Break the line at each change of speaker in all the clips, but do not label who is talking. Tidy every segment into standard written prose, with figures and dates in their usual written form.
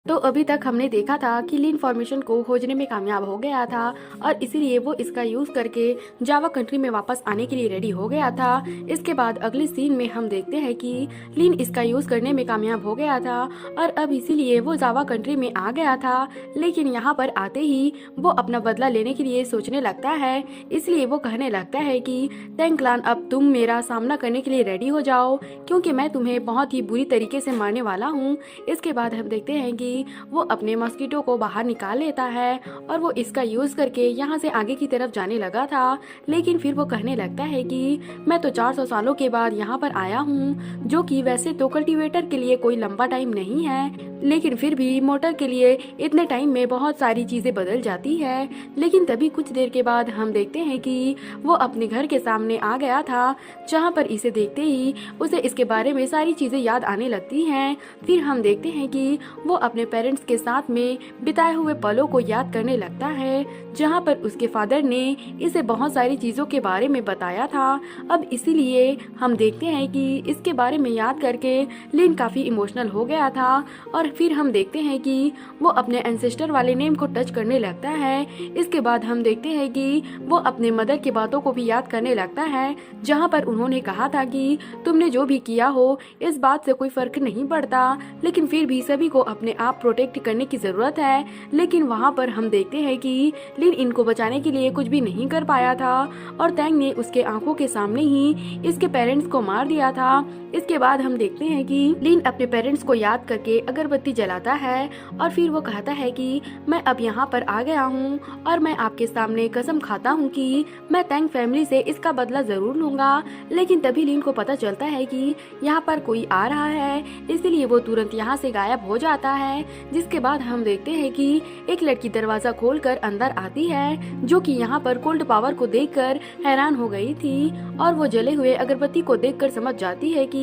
तो अभी तक हमने देखा था कि लीन फॉर्मेशन को खोजने में कामयाब हो गया था और इसीलिए वो इसका यूज़ करके जावा कंट्री में वापस आने के लिए रेडी हो गया था। इसके बाद अगले सीन में हम देखते हैं कि लीन इसका यूज़ करने में कामयाब हो गया था और अब इसीलिए वो जावा कंट्री में आ गया था। लेकिन यहाँ पर आते ही वो अपना बदला लेने के लिए सोचने लगता है, इसलिए वो कहने लगता है कि टैंग क्लान, अब तुम मेरा सामना करने के लिए रेडी हो जाओ क्योंकि मैं तुम्हें बहुत ही बुरी तरीके से मारने वाला हूँ। इसके बाद हम देखते हैं कि वो अपने मस्कीटो को बाहर निकाल लेता है और वो इसका यूज करके यहाँ से आगे की तरफ जाने लगा था। लेकिन फिर वो कहने लगता है कि मैं तो 400 सालों के बाद यहाँ पर आया हूँ, जो कि वैसे तो कल्टीवेटर के लिए कोई लंबा टाइम नहीं है, लेकिन फिर भी मोटर के लिए इतने टाइम में बहुत सारी चीजें बदल जाती है। लेकिन तभी कुछ देर के बाद हम देखते हैं कि वो अपने घर के सामने आ गया था, जहाँ पर इसे देखते ही उसे इसके बारे में सारी चीजें याद आने लगती हैं। फिर हम देखते हैं कि वो अपने पेरेंट्स के साथ में बिताए हुए पलों को याद करने लगता है, जहाँ पर उसके फादर ने इसे बहुत सारी चीज़ों के बारे में बताया था। अब इसीलिए हम देखते हैं कि इसके बारे में याद करके लिन काफ़ी इमोशनल हो गया था और फिर हम देखते हैं कि वो अपने एंसेस्टर वाले नेम को टच करने लगता है। इसके बाद हम देखते हैं कि वो अपने मदर की बातों को भी याद करने लगता है, जहाँ पर उन्होंने कहा था कि तुमने जो भी किया हो इस बात से कोई फर्क नहीं पड़ता, लेकिन फिर भी सभी को अपने आप प्रोटेक्ट करने की जरूरत है। लेकिन वहाँ पर हम देखते हैं कि लिन इनको बचाने के लिए कुछ भी नहीं कर पाया था और टैंग ने उसके आंखों के सामने ही इसके पेरेंट्स को मार दिया था। इसके बाद हम देखते हैं कि लिन अपने पेरेंट्स को याद करके अगरबत्ती जलाता है और फिर वो कहता है कि मैं अब यहाँ पर आ गया हूँ और मैं आपके सामने कसम खाता हूँ कि मैं टैंग फैमिली से इसका बदला जरूर लूंगा। लेकिन तभी लिन को पता चलता है कि यहाँ पर कोई आ रहा है, इसलिए वो तुरंत यहाँ से गायब हो जाता है। जिसके बाद हम देखते हैं कि एक लड़की दरवाजा खोलकर अंदर आती है, जो कि यहाँ पर कोल्ड पावर को देखकर हैरान हो गई थी और वो जले हुए अगरबत्ती को देखकर समझ जाती है कि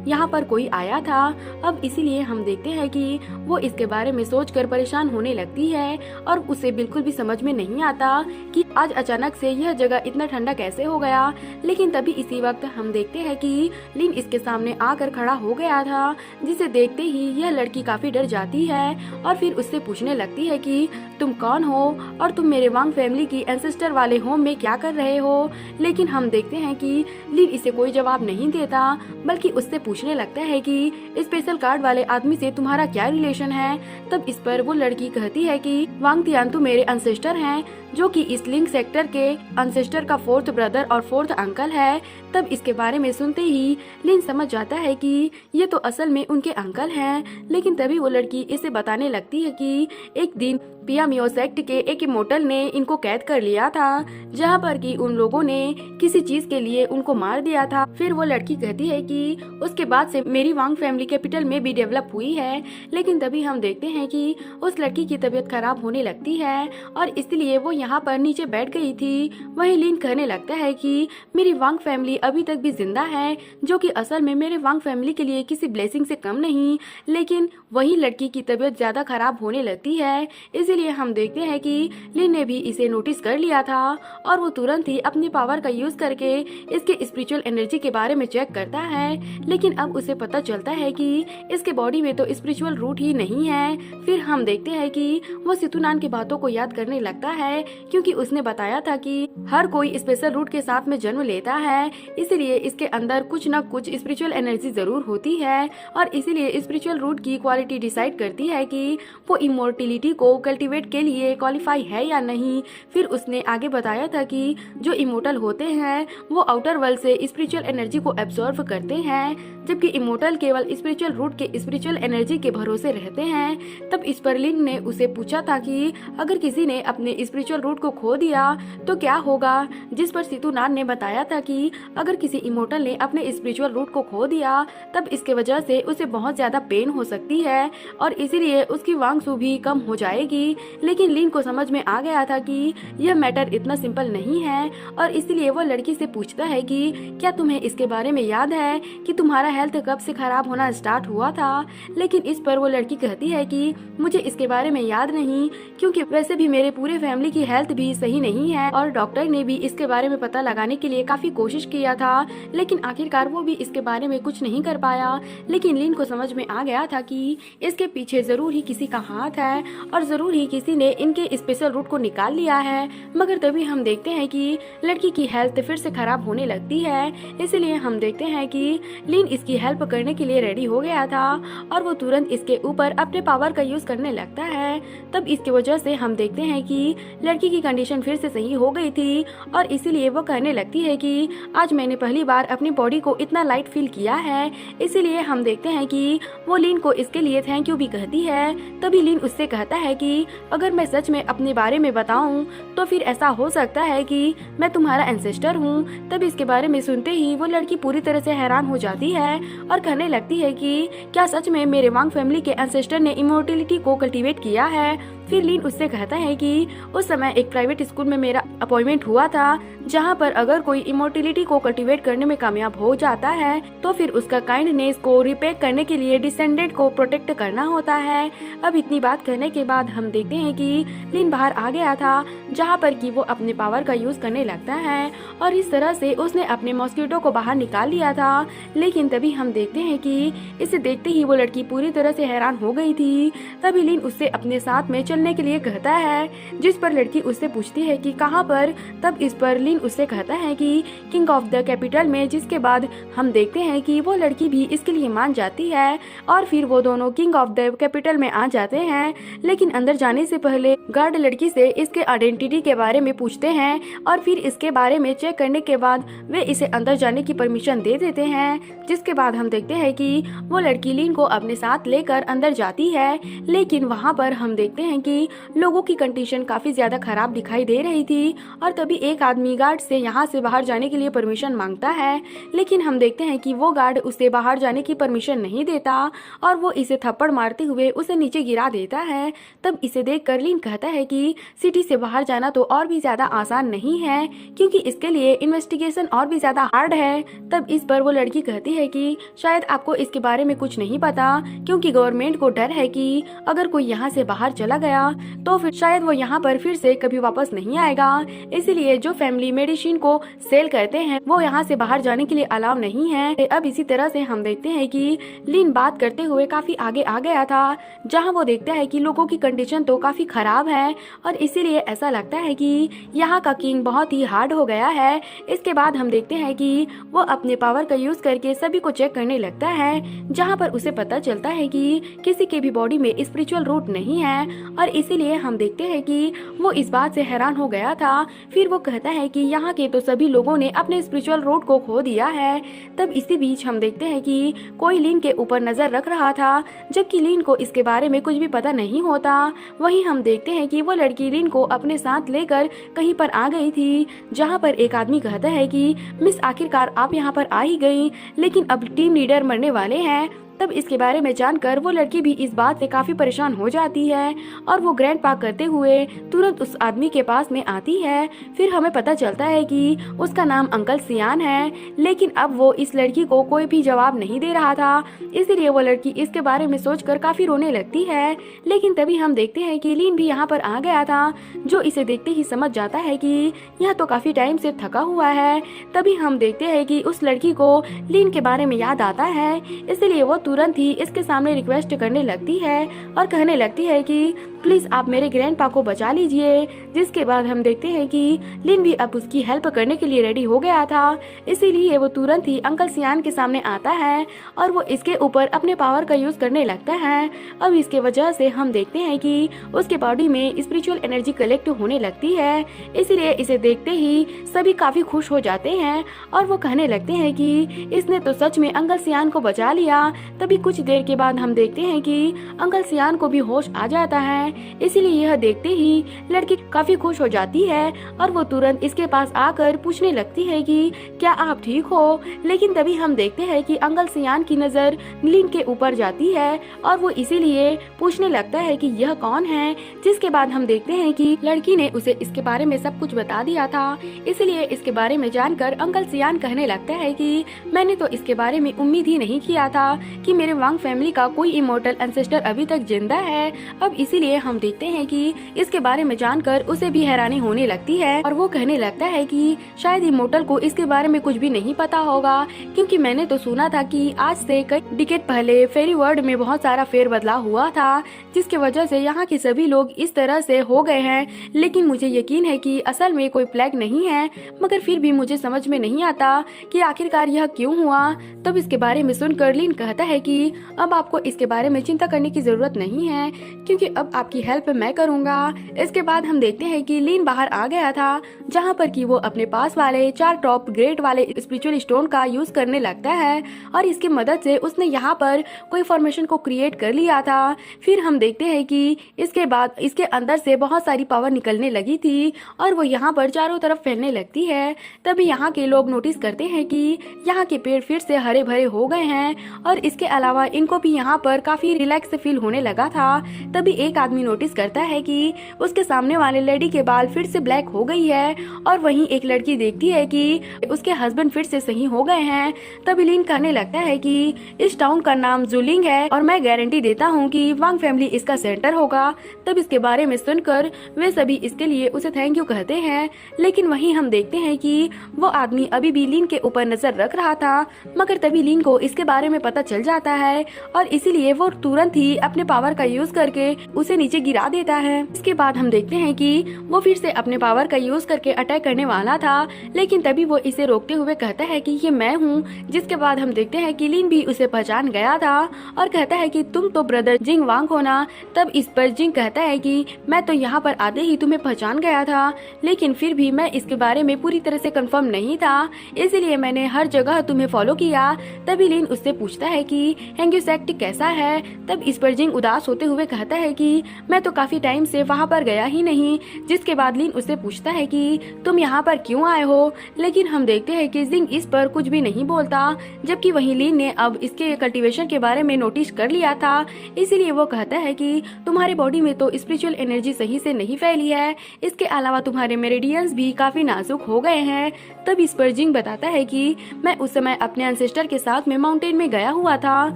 यहाँ पर कोई आया था। अब इसीलिए हम देखते हैं कि वो इसके बारे में सोचकर परेशान होने लगती है और उसे बिल्कुल भी समझ में नहीं आता कि आज अचानक से यह जगह इतना ठंडा कैसे हो गया। लेकिन तभी इसी वक्त हम देखते हैं कि लिन इसके सामने आकर खड़ा हो गया था, जिसे देखते ही यह लड़की काफी डर जाती है और फिर उससे पूछने लगती है कि तुम कौन हो और तुम मेरे वांग फैमिली की एंसेस्टर वाले होम में क्या कर रहे हो। लेकिन हम देखते हैं कि लिन इसे कोई जवाब नहीं देता, बल्कि उससे पूछने लगता है कि स्पेशल कार्ड वाले आदमी से तुम्हारा क्या रिलेशन है। तब इस पर वो लड़की कहती है कि वांग तियानतु मेरे एंसेस्टर हैं, जो कि इस लिंक सेक्टर के एंसेस्टर का 4th ब्रदर और 4th अंकल है। तब इसके बारे में सुनते ही लिन समझ जाता है कि ये तो असल में उनके अंकल हैं। लेकिन तभी वो लड़की इसे बताने लगती है कि एक दिन पियामियो सेक्ट के एक इमोर्टल ने इनको कैद कर लिया था, जहाँ पर कि उन लोगों ने किसी चीज के लिए उनको मार दिया था। फिर वो लड़की कहती है कि उसके बाद से मेरी वांग फैमिली कैपिटल में भी डेवलप हुई है। लेकिन तभी हम देखते हैं कि उस लड़की की तबीयत खराब होने लगती है और इसलिए वो यहाँ पर नीचे बैठ गई थी। वहीं लिन कहने लगता है कि मेरी वांग फैमिली अभी तक भी जिंदा है, जो कि असल में मेरे वांग फैमिली के लिए किसी ब्लेसिंग से कम नहीं। लेकिन वही लड़की की तबीयत ज्यादा खराब होने लगती है, इसीलिए हम देखते हैं कि लिन ने भी इसे नोटिस कर लिया था और वो तुरंत ही अपनी पावर का यूज करके इसके स्पिरिचुअल एनर्जी के बारे में चेक करता है। लेकिन अब उसे पता चलता है कि इसके बॉडी में तो स्पिरिचुअल रूट ही नहीं है। फिर हम देखते हैं कि वो सितुनान की बातों को याद करने लगता है, क्योंकि उसने बताया था कि हर कोई स्पेशल रूट के साथ में जन्म लेता है, इसलिए इसके अंदर कुछ न कुछ स्पिरिचुअल एनर्जी जरूर होती है और इसीलिए स्पिरिचुअल रूट की क्वालिटी डिसाइड करती है कि वो इमोर्टिलिटी को कल्टीवेट के लिए क्वालिफाई है या नहीं। फिर उसने आगे बताया था कि जो इमोर्टल होते हैं वो आउटर वर्ल्ड से स्पिरिचुअल एनर्जी को एब्जॉर्व करते हैं, जबकि इमोर्टल केवल स्पिरिचुअल रूट के स्पिरिचुअल एनर्जी के भरोसे रहते हैं। तब इस पर लिन ने उसे पूछा था कि अगर किसी ने अपने स्पिरिचुअल रूट को खो दिया तो क्या होगा, जिस पर सितुनान ने बताया था कि अगर किसी इमोर्टल ने अपने स्पिरिचुअल रूट को खो दिया तब इसके वजह से उसे बहुत ज्यादा पेन हो सकती है और इसीलिए उसकी वांगसू भी कम हो जाएगी। लेकिन लिन को समझ में आ गया था कि यह मैटर इतना सिंपल नहीं है और इसलिए वो लड़की से पूछता है कि क्या तुम्हें इसके बारे में याद है कि तुम्हारा हेल्थ कब से खराब होना स्टार्ट हुआ था। लेकिन इस पर वो लड़की कहती है कि मुझे इसके बारे में याद नहीं, क्योंकि वैसे भी मेरे पूरे फैमिली की हेल्थ भी सही नहीं है और डॉक्टर ने भी इसके बारे में पता लगाने के लिए काफी कोशिश किया था, लेकिन आखिरकार वो भी इसके बारे में कुछ नहीं कर पाया। लेकिन लिन को समझ में आ गया था कि इसके पीछे पीछे जरूर ही किसी का हाथ है और जरूर ही किसी ने इनके स्पेशल रूट को निकाल लिया है। मगर तभी हम देखते हैं कि लड़की की हेल्थ फिर से खराब होने लगती है। इसलिए हम देखते हैं कि लिन इसकी हेल्प करने के लिए रेडी हो गया था और वो तुरंत इसके ऊपर अपने पावर का यूज करने लगता है। तब इसकी वजह से हम देखते हैं कि लड़की की कंडीशन फिर से सही हो गई थी और इसीलिए वो कहने लगती है कि आज मैंने पहली बार अपनी बॉडी को इतना लाइट फील किया है। इसीलिए हम देखते हैं कि वो लिन को इसके लिए थैंक यू भी कहती है। तभी लिन उससे कहता है कि अगर मैं सच में अपने बारे में बताऊं तो फिर ऐसा हो सकता है कि मैं तुम्हारा एंसेस्टर हूं। तब इसके बारे में सुनते ही वो लड़की पूरी तरह से हैरान हो जाती है और कहने लगती है कि क्या सच में मेरे वांग फैमिली के एंसेस्टर ने इमोर्टलिटी को कल्टीवेट किया है। फिर लिन उससे कहता है कि उस समय एक प्राइवेट स्कूल में मेरा अपॉइंटमेंट हुआ था जहां पर अगर कोई इमोर्टलिटी को कल्टीवेट करने में कामयाब हो जाता है तो फिर उसका काइंडनेस को रिपे करने के लिए डिसेंडेंट को प्रोटेक्ट करना होता है। अब इतनी बात करने के बाद हम देखते हैं कि लिन बाहर आ गया था जहां पर कि वो अपने पावर का यूज करने लगता है और इस तरह से उसने अपने मॉस्किटो को बाहर निकाल लिया था। लेकिन तभी हम देखते हैं कि इसे देखते ही वो लड़की पूरी तरह से हैरान हो गई थी। तभी लिन उससे अपने साथ में चलने के लिए कहता है, जिस पर लड़की उससे पूछती है कि कहां पर। तब इस पर लिन उससे कहता है कि किंग ऑफ द कैपिटल में, जिसके बाद हम देखते हैं कि वो लड़की भी इसके लिए मान जाती है और फिर वो दोनों किंग ऑफ द कैपिटल में आ जाते हैं। लेकिन अंदर जाने से पहले गार्ड लड़की से इसके आइडेंटिटी के बारे में पूछते हैं और फिर इसके बारे में चेक करने के बाद वे इसे अंदर जाने की परमिशन दे देते हैं। जिसके बाद हम देखते हैं कि वो लड़की लिन को अपने साथ लेकर अंदर जाती है। लेकिन वहाँ पर हम देखते हैं कि लोगों की कंडीशन काफी ज्यादा खराब दिखाई दे रही थी और तभी एक आदमी गार्ड से यहाँ से बाहर जाने के लिए परमिशन मांगता है। लेकिन हम देखते हैं कि वो गार्ड उसे बाहर जाने की परमिशन नहीं देता और वो इसे थप्पड़ मारते हुए उसे नीचे गिरा देता है। तब इसे देख कर लिन कहता है कि सिटी से बाहर जाना तो और भी ज्यादा आसान नहीं है क्योंकि इसके लिए इन्वेस्टिगेशन और भी ज्यादा हार्ड है। तब इस पर वो लड़की कहती है कि शायद आपको इसके बारे में कुछ नहीं पता क्योंकि गवर्नमेंट को डर है कि अगर कोई यहाँ से बाहर चला गया तो फिर शायद वो यहाँ पर फिर से कभी वापस नहीं आएगा। इसीलिए जो फैमिली मेडिसिन को सेल करते हैं वो यहाँ से बाहर जाने के लिए अलाउ नहीं है। अब इसी तरह से हम देखते हैं कि लिन बात करते हुए काफी आगे आ गया था जहाँ वो देखता है कि लोगों की कंडीशन तो काफी खराब है और इसीलिए ऐसा लगता है कि यहाँ का किंग बहुत ही हार्ड हो गया है। इसके बाद हम देखते हैं कि वो अपने पावर का यूज करके सभी को चेक करने लगता है जहाँ पर उसे पता चलता है कि किसी के भी बॉडी में स्पिरिचुअल रूट नहीं है और इसीलिए हम देखते हैं कि वो इस बात से हैरान हो गया था। फिर वो कहता है कि यहाँ के तो सभी लोगों ने अपने स्पिरिचुअल रूट को खो दिया है। तब इसी बीच हम देखते हैं कि कोई लिन के ऊपर नजर रख रहा था जबकि लिन को इसके बारे में कुछ भी पता नहीं होता। वहीं हम देखते हैं कि वो लड़की लिन को अपने साथ लेकर कहीं पर आ गई थी जहाँ पर एक आदमी कहता है कि मिस आखिरकार आप यहाँ पर आ ही गई, लेकिन अब टीम लीडर मरने वाले हैं। तब इसके बारे में जानकर वो लड़की भी इस बात से काफी परेशान हो जाती है और वो ग्रैंड पा करते हुए तुरंत उस आदमी के पास में आती है। फिर हमें पता चलता है कि उसका नाम अंकल सियान है, लेकिन अब वो इस लड़की को कोई भी जवाब नहीं दे रहा था। इसलिए वो लड़की इसके बारे में सोचकर काफी रोने लगती है। लेकिन तभी हम देखते हैं कि लिन भी यहाँ पर आ गया था, जो इसे देखते ही समझ जाता है कि यह तो काफी टाइम से थका हुआ है। तभी हम देखते हैं कि उस लड़की को लिन के बारे में याद आता है, इसलिए वो तुरंत ही इसके सामने रिक्वेस्ट करने लगती है और कहने लगती है कि प्लीज आप मेरे ग्रैंडपा को बचा लीजिए। जिसके बाद हम देखते हैं कि लिन भी अब उसकी हेल्प करने के लिए रेडी हो गया था, इसीलिए वो तुरंत ही अंकल सियान के सामने आता है और वो इसके ऊपर अपने पावर का यूज करने लगता है। अब इसके वजह से हम देखते हैं कि उसके बॉडी में स्पिरिचुअल एनर्जी कलेक्ट होने लगती है, इसीलिए इसे देखते ही सभी काफी खुश हो जाते हैं और वो कहने लगते हैं कि इसने तो सच में अंकल सियान को बचा लिया। तभी कुछ देर के बाद हम देखते हैं कि अंकल सियान को भी होश आ जाता है, इसीलिए यह देखते ही लड़की काफी खुश हो जाती है और वो तुरंत इसके पास आकर पूछने लगती है कि क्या आप ठीक हो। लेकिन तभी हम देखते हैं कि अंकल सियान की नजर लिन के ऊपर जाती है और वो इसीलिए पूछने लगता है कि यह कौन है। जिसके बाद हम देखते हैं कि लड़की ने उसे इसके बारे में सब कुछ बता दिया था, इसलिए इसके बारे में जानकर अंकल सियान कहने लगता है कि मैंने तो इसके बारे में उम्मीद ही नहीं किया था कि मेरे वांग फैमिली का कोई इमोर्टल एंसेस्टर अभी तक जिंदा है। अब इसीलिए हम देखते हैं कि इसके बारे में जानकर उसे भी हैरानी होने लगती है और वो कहने लगता है कि शायद इमोर्टल को इसके बारे में कुछ भी नहीं पता होगा, क्योंकि मैंने तो सुना था कि आज से कई डिकेड पहले फेरी वर्ल्ड में बहुत सारा फेरबदलाव हुआ था, जिसकी वजह से यहाँ के सभी लोग इस तरह से हो गए हैं। लेकिन मुझे यकीन है कि असल में कोई प्लेग नहीं है, मगर फिर भी मुझे समझ में नहीं आता कि आखिरकार यह क्यों हुआ। तब इसके बारे में सुनकर लिन कहता है कि अब आपको इसके बारे में चिंता करने की जरूरत नहीं है, क्योंकि अब आपकी हेल्प मैं करूंगा। इसके बाद हम देखते हैं कि लिन बाहर आ गया था, जहां पर कि वो अपने पास वाले 4 टॉप ग्रेड वाले स्पिरिचुअल स्टोन का यूज करने लगता है और इसकी मदद से उसने यहाँ पर कोई फॉर्मेशन को क्रिएट कर लिया था। फिर हम देखते हैं कि इसके बाद इसके अंदर से बहुत सारी पावर निकलने लगी थी और वो यहाँ पर चारों तरफ फैलने लगती है। तभी यहाँ के लोग नोटिस करते हैं कि यहाँ के पेड़ फिर से हरे भरे हो गए हैं और इसके अलावा इनको भी यहाँ पर काफी रिलैक्स फील होने लगा था। तभी एक आदमी नोटिस करता है कि उसके सामने वाले लेडी के बाल फिर से ब्लैक हो गई है और वहीं एक लड़की देखती है कि उसके हस्बैंड फिर से सही हो गए हैं। तभी लिन कहने लगता है कि इस टाउन का नाम जुलिंग है और मैं गारंटी देता हूँ कि वांग फैमिली इसका सेंटर होगा। तब इसके बारे में सुनकर वे सभी इसके लिए उसे थैंक यू कहते हैं। लेकिन वहीं हम देखते हैं कि वो आदमी अभी भी लिन के ऊपर नजर रख रहा था, मगर तभी लिन को इसके बारे में पता चल जाता है और इसीलिए वो तुरंत ही अपने पावर का यूज करके उसे नीचे गिरा देता है। इसके बाद हम देखते हैं कि वो फिर से अपने पावर का यूज करके अटैक करने वाला था, लेकिन तभी वो इसे रोकते हुए कहता है कि ये मैं हूँ। जिसके बाद हम देखते हैं कि लिन भी उसे पहचान गया था और कहता है कि तुम तो ब्रदर जिंग वांग हो ना। तब इस पर जिंग कहता है कि मैं तो यहाँ पर आते ही तुम्हें पहचान गया था, लेकिन फिर भी मैं इसके बारे में पूरी तरह से कंफर्म नहीं था, इसलिए मैंने हर जगह तुम्हें फॉलो किया। तभी लिन उससे पूछता है कि हैंग्यू सेक्ट कैसा है। तब इस पर जिंग उदास होते हुए कहता है कि मैं तो काफी टाइम से वहाँ पर गया ही नहीं। जिसके बाद लिन उससे पूछता है कि तुम यहाँ पर क्यों आए हो, लेकिन हम देखते हैं कि जिंग इस पर कुछ भी नहीं बोलता, जबकि वहीं लिन ने अब इसके कल्टीवेशन के बारे में नोटिस कर लिया था। इसीलिए वो कहता है कि तुम्हारे बॉडी में तो स्पिरिचुअल एनर्जी सही से नहीं फैली है, इसके अलावा तुम्हारे मेरिडियंस भी काफी नाजुक हो गए हैं। तब इस पर जिंग बताता है कि मैं उस समय अपने एंसेस्टर के साथ में माउंटेन में गया हुआ था,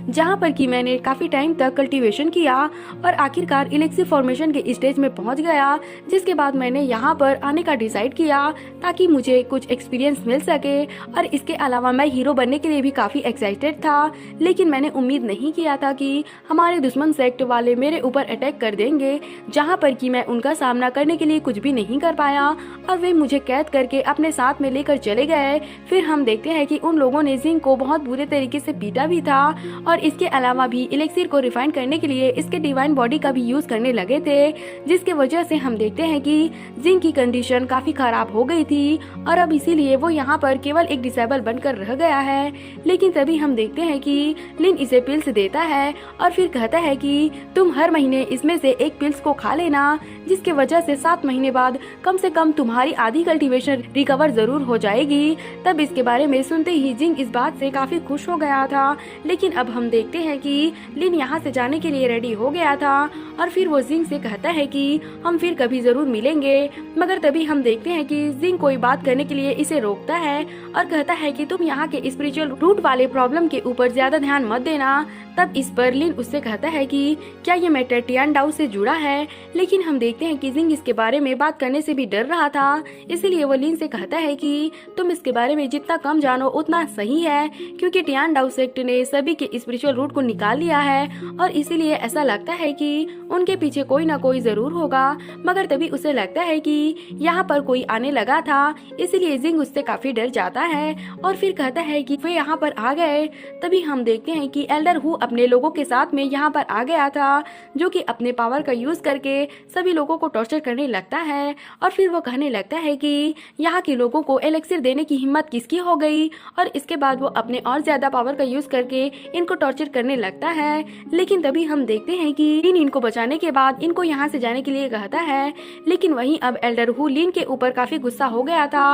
जहाँ पर कि मैंने काफी टाइम तक कल्टीवेशन किया और आखिरकार इलेक्सिर फॉर्मेशन के स्टेज में पहुंच गया। जिसके बाद मैंने यहाँ पर आने का डिसाइड किया ताकि मुझे कुछ एक्सपीरियंस मिल सके और इसके अलावा मैं हीरो बनने के लिए भी काफी एक्साइटेड था, लेकिन मैंने उम्मीद नहीं किया था कि हमारे दुश्मन सेक्ट वाले मेरे ऊपर अटैक कर देंगे, जहाँ पर कि मैं उनका सामना करने के लिए कुछ भी नहीं कर पाया और वे मुझे कैद करके अपने साथ में लेकर चले गए। फिर हम देखते हैं कि उन लोगों ने जिंग को बहुत बुरे तरीके से पीटा भी था और इसके अलावा भी इलेक्सिर को रिफाइन करने के लिए इसके डिवाइन बॉडी का भी यूज करने लगे थे, जिसके वजह से हम देखते हैं कि जिंग की कंडीशन काफी खराब हो गई थी और अब इसीलिए वो यहाँ पर केवल एक डिसेबल बनकर रह गया है। लेकिन तभी हम देखते हैं कि लिन इसे पिल्स देता है और फिर कहता है कि तुम हर महीने इसमें से एक पिल्स को खा लेना, जिसके वजह से 7 महीने बाद कम से कम तुम्हारी आधी कल्टीवेशन रिकवर जरूर हो जाएगी। तब इसके बारे में सुनते ही जिंग इस बात से काफी खुश हो गया था। लेकिन अब हम देखते हैं कि लिन यहाँ से जाने के लिए रेडी हो गया था और फिर वो जिंग से कहता है कि हम फिर कभी जरूर मिलेंगे, मगर तभी हम देखते हैं कि जिंग कोई बात करने के लिए इसे रोकता है और कहता है कि तुम यहाँ के स्पिरिचुअल रूट वाले प्रॉब्लम के ऊपर ज्यादा ध्यान मत देना। तब इस पर लिन उससे कहता है कि क्या ये मैटर टियानडाओ से जुड़ा है, लेकिन हम देखते हैं कि जिंग इसके बारे में बात करने से भी डर रहा था, इसलिए वो लिन से कहता है कि तुम इसके बारे में जितना कम जानो उतना सही है, क्योंकि टियानडाओ सेक्ट ने सभी के स्पिरिचुअल रूट को निकाल लिया है और इसीलिए ऐसा लगता है कि उनके पीछे कोई ना कोई जरूर होगा। मगर तभी उसे लगता है कि यहाँ पर कोई आने लगा था, इसीलिए जिंग उससे काफी डर जाता है और फिर कहता है कि वे यहाँ पर आ गए। तभी हम देखते हैं कि एल्डर हु अपने लोगों के साथ में यहाँ पर आ गया था, जो कि अपने पावर का यूज करके सभी लोगों को टॉर्चर करने लगता है और फिर वो कहने लगता है कि यहाँ के लोगों को एलेक्सिर देने की हिम्मत किसकी हो गई, और इसके बाद वो अपने और ज्यादा पावर का यूज करके इनको टॉर्चर करने लगता है। लेकिन तभी हम देखते हैं कि लिन इनको बचाने के बाद इनको यहाँ से जाने के लिए कहता है, लेकिन वहीं अब एल्डर हु लिन के ऊपर काफी गुस्सा हो गया था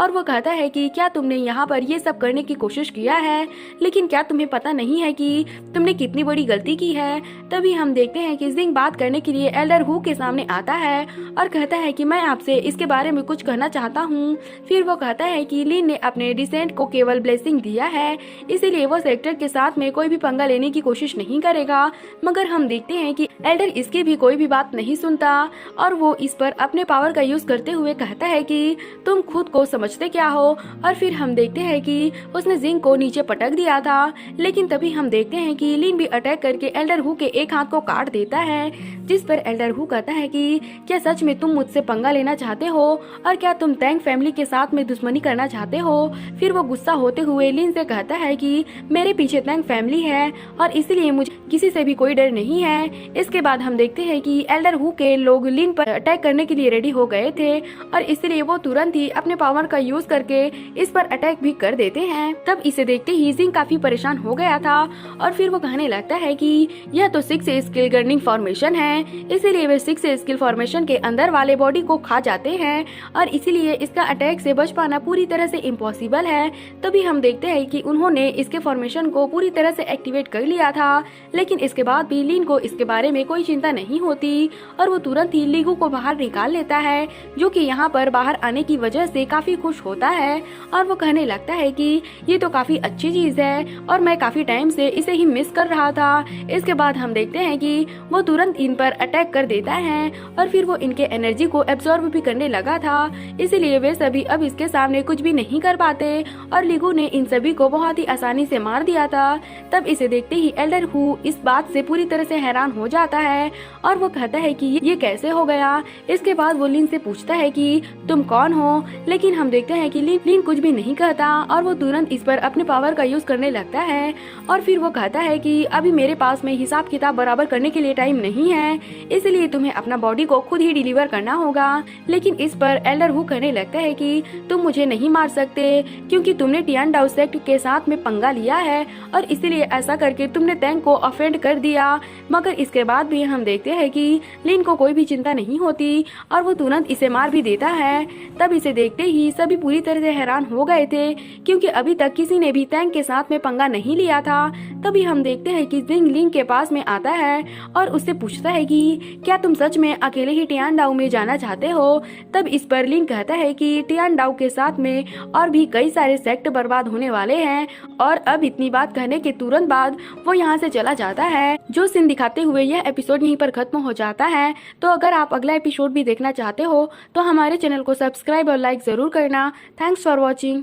और वो कहता है कि क्या तुमने यहाँ पर ये सब करने की कोशिश किया है, लेकिन क्या तुम्हें पता नहीं है कि तुमने कितनी बड़ी गलती की है। तभी हम देखते हैं कि जिंग बात करने के लिए एल्डर हु के सामने आता है और कहता है कि मैं आपसे इसके बारे में कुछ कहना चाहता हूँ। फिर वो कहता है कि लिन ने अपने डिसेंट को केवल ब्लेसिंग दिया है, इसीलिए वो सेक्टर के साथ में कोई भी पंगा लेने की कोशिश नहीं करेगा। मगर हम देखते हैं कि एल्डर इसकी भी कोई भी बात नहीं सुनता और वो इस पर अपने पावर का यूज करते हुए कहता है कि तुम खुद को समझते क्या हो। और फिर हम देखते हैं कि उसने जिंग को नीचे पटक दिया था, लेकिन तभी हम देखते हैं कि लिन भी अटैक करके एल्डर हु के एक हाथ को काट देता है, जिस पर एल्डर हु कहता है कि क्या सच में तुम मुझसे पंगा लेना चाहते हो और क्या तुम टैंग फैमिली के साथ में दुश्मनी करना चाहते हो। फिर वो गुस्सा होते हुए लिन से कहता है कि मेरे पीछे टैंग फैमिली है और इसलिए मुझे किसी से भी कोई डर नहीं है। इसके बाद हम देखते हैं कि एल्डर हु के लोग लिन पर अटैक करने के लिए रेडी हो गए थे और इसलिए वो तुरंत ही अपने पावर का यूज करके इस पर अटैक भी कर देते हैं। तब इसे देखते ही जिंग काफी परेशान हो गया था और फिर वो कहने लगता है कि यह तो 6 स्किल गर्निंग फॉर्मेशन है, इसीलिए वे 6 स्किल फॉर्मेशन के अंदर वाले बॉडी को खा जाते हैं और इसीलिए इसका अटैक से बच पाना पूरी तरह से इम्पॉसिबल है। तभी हम देखते हैं कि उन्होंने इसके फॉर्मेशन को पूरी तरह से एक्टिवेट कर लिया था, लेकिन इसके बाद भी लिन को इसके बारे में कोई चिंता नहीं होती और वो तुरंत ही लीगू को बाहर निकाल लेता है, जो कि यहाँ पर बाहर आने की वजह से काफी खुश होता है और वो कहने लगता है कि ये तो काफी अच्छी चीज है और मैं काफी टाइम से इसे ही मिस कर रहा था। इसके बाद हम देखते हैं कि वो तुरंत इन पर अटैक कर देता है और फिर वो इनके एनर्जी को एब्जॉर्ब भी करने लगा था, इसीलिए वे सभी अब इसके सामने कुछ भी नहीं कर पाते और लीगू ने इन सभी को बहुत ही आसानी से मार दिया था। तब इसे देखते ही एल्डर हु इस बात से पूरी तरह से हैरान हो जाता है और वो कहता है कि ये कैसे हो गया। इसके बाद वो लिन से पूछता है कि तुम कौन हो, लेकिन हम देखते हैं कि लिन कुछ भी नहीं कहता और वो तुरंत इस पर अपने पावर का यूज करने लगता है और फिर वो कहता है कि अभी मेरे पास में हिसाब किताब बराबर करने के लिए टाइम नहीं है, इसलिए तुम्हें अपना बॉडी को खुद ही डिलीवर करना होगा। लेकिन इस पर एल्डर हु कहने लगता है कि तुम मुझे नहीं मार सकते क्योंकि तुमने टियानडाओ सेक्ट के साथ में पंगा लिया है और इसीलिए ऐसा करके तुमने टैंग को ऑफेंड कर दिया। मगर इसके बाद भी हम देखते हैं कि लिन को कोई भी चिंता नहीं होती और वो तुरंत इसे मार भी देता है। तब इसे देखते ही सभी पूरी तरह से हैरान हो गए थे क्योंकि अभी तक किसी ने भी टैंग के साथ में पंगा नहीं लिया था। तभी हम देखते हैं कि जिंग लिन के पास में आता है और उससे पूछता है कि क्या तुम सच में अकेले ही टियानडाओ में जाना चाहते हो। तब इस पर लिन कहता है कि टियानडाओ के साथ में और भी कई सारे सेक्ट बर्बाद होने वाले हैं और अब इतनी बात कहने के तुरंत बाद वो यहाँ से चला जाता है। जो सीन दिखाते हुए यह एपिसोड यहीं पर खत्म हो जाता है। तो अगर आप अगला एपिसोड भी देखना चाहते हो तो हमारे चैनल को सब्सक्राइब और लाइक जरूर करना। Thanks for watching.